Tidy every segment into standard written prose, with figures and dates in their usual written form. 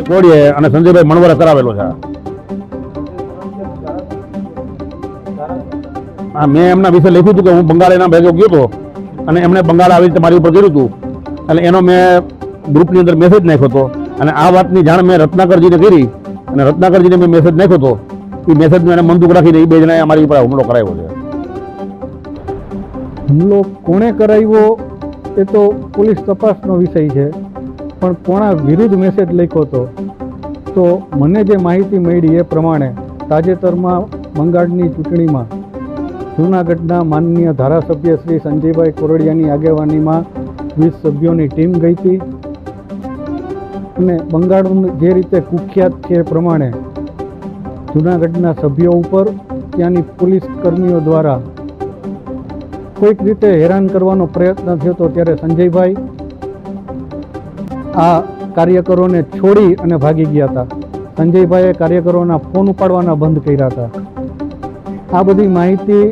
કોડીએ અને સંજયભાઈ મણવરે કરાવેલો છે. હા, મેં એમના વિશે લખ્યું હતું કે હું બંગાળ એના ભેગો ગયો હતો અને એમણે બંગાળ આવી રીતે મારી ઉપર કર્યું હતું એટલે એનો મેં ગ્રુપની અંદર મેસેજ નાખ્યો હતો અને આ વાતની જાણ મેં રત્નાકરજીને કરી અને રત્નાકરજીને મેં મેસેજ નાખ્યો હતો. એ મેસેજનો એને મંદુક રાખીને એ બે જણાએ અમારી ઉપર હુમલો કરાવ્યો છે. હુમલો કોણે કરાવ્યો એ તો પોલીસ તપાસનો વિષય છે, પણ કોણા વિરુદ્ધ મેસેજ લખ્યો હતો તો મને જે માહિતી મળી એ પ્રમાણે તાજેતરમાં બંગાળની ચૂંટણીમાં જૂનાગઢના માનનીય ધારાસભ્ય શ્રી સંજયભાઈ કોરડિયાની આગેવાનીમાં 20 સભ્યોની ટીમ ગઈ હતી અને બંગાળનું જે રીતે કુખ્યાત છે એ પ્રમાણે જૂનાગઢના સભ્યો ઉપર ત્યાંની પોલીસ કર્મીઓ દ્વારા કોઈક રીતે હેરાન કરવાનો પ્રયત્ન થયો હતો. ત્યારે સંજયભાઈ આ કાર્યકરોને છોડી અને ભાગી ગયા હતા. સંજયભાઈએ કાર્યકરોના ફોન ઉપાડવાના બંધ કર્યા હતા. આ બધી માહિતી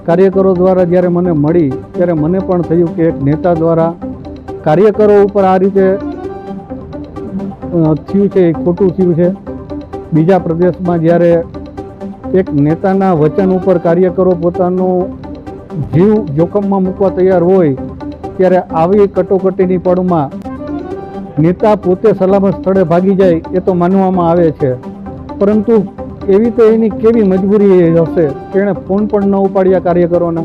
કાર્યકરો દ્વારા જ્યારે મને મળી ત્યારે મને પણ થયું કે એક નેતા દ્વારા કાર્યકરો ઉપર આ રીતે થયું છે એ ખોટું થયું છે. બીજા પ્રદેશમાં જ્યારે એક નેતાના વચન ઉપર કાર્યકરો પોતાનું જીવ જોખમમાં મૂકવા તૈયાર હોય ત્યારે આવી કટોકટીની પળમાં નેતા પોતે સલામત સ્થળે ભાગી જાય એ તો માનવામાં આવે છે, પરંતુ એવી તો એની કેવી મજબૂરી હશે કે એણે ફોન પણ ન ઉપાડ્યા કાર્યકરોના.